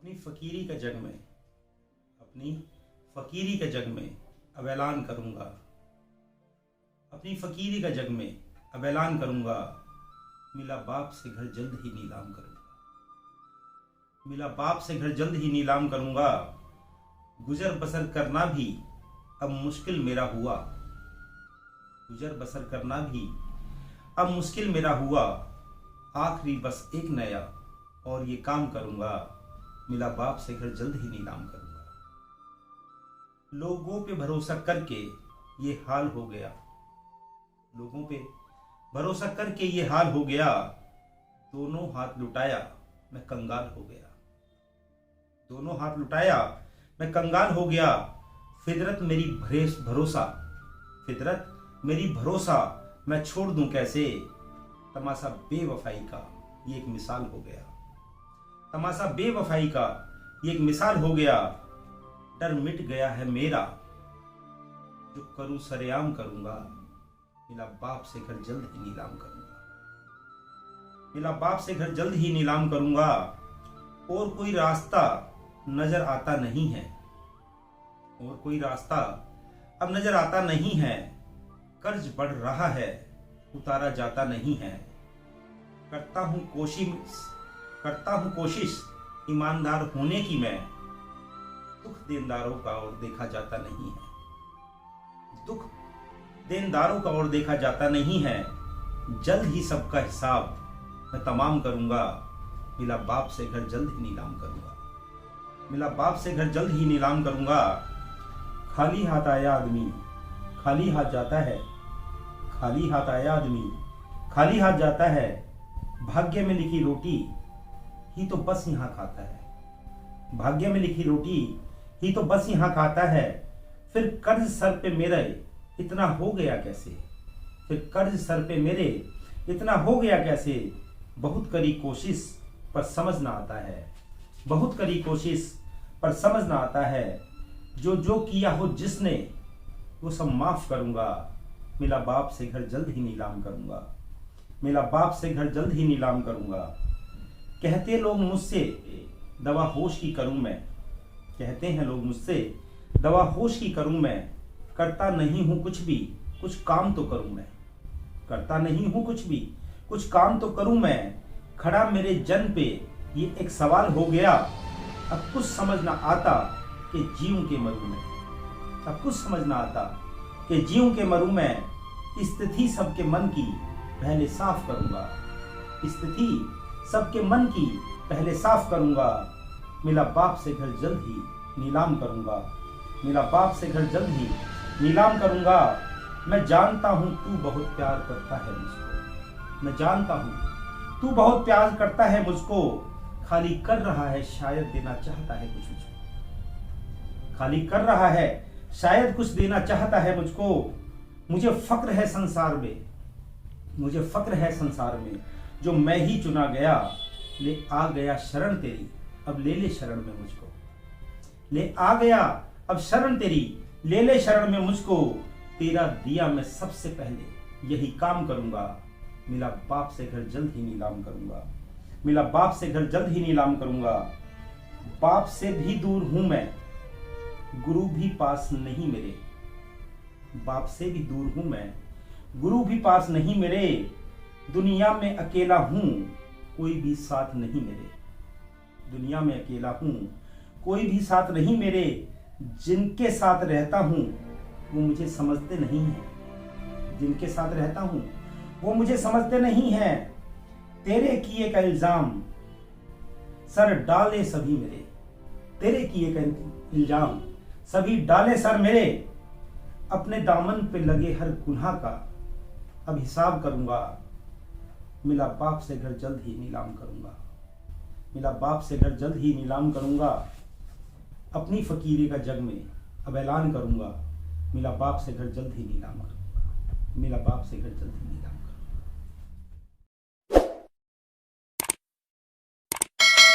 अपनी फकीरी के जग में अपनी फकीरी के जग में अब ऐलान करूंगा। अपनी फकीरी के जग में अब ऐलान करूंगा। मिला बाप से घर जल्द ही नीलाम करूंगा। मिला बाप से घर जल्द ही नीलाम करूंगा। गुजर बसर करना भी अब मुश्किल मेरा हुआ। गुजर बसर करना भी अब मुश्किल मेरा हुआ। आखिरी बस एक नया और ये काम करूंगा। मिला बाप से घर जल्द ही नीलाम करूंगा। लोगों पे भरोसा करके ये हाल हो गया। लोगों पे भरोसा करके ये हाल हो गया। दोनों हाथ लुटाया मैं कंगाल हो गया। दोनों हाथ लुटाया मैं कंगाल हो गया। फितरत मेरी भरोसा फितरत मेरी भरोसा मैं छोड़ दूं कैसे। तमाशा बेवफाई का ये एक मिसाल हो गया। तमाशा बेवफाई का ये एक मिसाल हो गया। डर मिट गया है मेरा जो करूं सरेआम करूंगा। मिला बाप से घर जल्द ही नीलाम करूंगा। मिला बाप से घर जल्द ही नीलाम करूंगा। और कोई रास्ता नजर आता नहीं है। और कोई रास्ता अब नजर आता नहीं है। कर्ज बढ़ रहा है उतारा जाता नहीं है। करता हूं कोशिश ईमानदार होने की मैं। दुख देनदारों का और देखा जाता नहीं है। दुख देनदारों का और देखा जाता नहीं है। जल्द ही सबका हिसाब मैं तमाम करूंगा। मिला बाप से घर जल्द ही नीलाम करूंगा। मिला बाप से घर जल्द ही नीलाम करूंगा। खाली हाथ आया आदमी खाली हाथ जाता है। खाली हाथ आया आदमी खाली हाथ जाता है। भाग्य में लिखी रोटी ही तो बस यहाँ खाता है। भाग्य में लिखी रोटी ही तो बस यहाँ खाता है। फिर कर्ज सर पे मेरे इतना हो गया कैसे। फिर कर्ज सर पे मेरे इतना हो गया कैसे। बहुत करी कोशिश पर समझ ना आता है। बहुत करी कोशिश पर समझ ना आता है। जो जो किया हो जिसने वो सब माफ करूंगा। मिला बाप से घर जल्द ही नीलाम करूंगा। मिला बाप से घर जल्द ही नीलाम करूंगा। कहते लोग मुझसे दवा होश की करूं मैं। कहते हैं लोग मुझसे दवा होश की करूं मैं। करता नहीं हूं कुछ भी कुछ काम तो करूं मैं। करता नहीं हूं कुछ भी कुछ काम तो करूं मैं। खड़ा मेरे जन पे ये एक सवाल हो गया। अब कुछ समझ ना आता कि जीऊं के मरूं मैं। अब कुछ समझ ना आता कि जीऊं के मरूं मैं। स्थिति सबके मन की पहले साफ करूंगा। स्थिति सबके मन की पहले साफ करूंगा। मिला बाप से घर जल्द ही नीलाम करूंगा। मिला बाप से घर जल्द ही नीलाम करूंगा। मैं जानता हूं तू बहुत प्यार करता है मुझको। मैं जानता हूं तू बहुत प्यार करता है मुझको। खाली कर रहा है शायद देना चाहता है कुछ मुझको। खाली कर रहा है शायद कुछ देना चाहता है मुझको। मुझे फक्र है संसार में मुझे फक्र है संसार में जो मैं ही चुना गया। ले आ गया शरण तेरी अब ले ले शरण में मुझको। ले आ गया अब शरण तेरी ले ले शरण में मुझको। तेरा दिया मैं सबसे पहले यही काम करूंगा। मिला बाप से घर जल्द ही नीलाम करूंगा। मिला बाप से घर जल्द ही नीलाम करूंगा। बाप से भी दूर हूं मैं गुरु भी पास नहीं मेरे। बाप से भी दूर हूं मैं गुरु भी पास नहीं मेरे। दुनिया में अकेला हूं कोई भी साथ नहीं मेरे। दुनिया में अकेला हूं कोई भी साथ नहीं मेरे। जिनके साथ रहता हूं वो मुझे समझते नहीं हैं। जिनके साथ रहता हूं वो मुझे समझते नहीं हैं। तेरे किए का इल्जाम सर डाले सभी मेरे। तेरे किए का इल्जाम सभी डाले सर मेरे। अपने दामन पे लगे हर गुनाह का अब हिसाब करूंगा। मिला बाप से घर जल्द ही नीलाम करूंगा। मिला बाप से घर जल्द ही नीलाम करूंगा। अपनी फकीरी का जग में अब ऐलान करूंगा। मिला बाप से घर जल्द ही नीलाम करूंगा। मिला बाप से घर जल्द ही नीलाम करूंगा।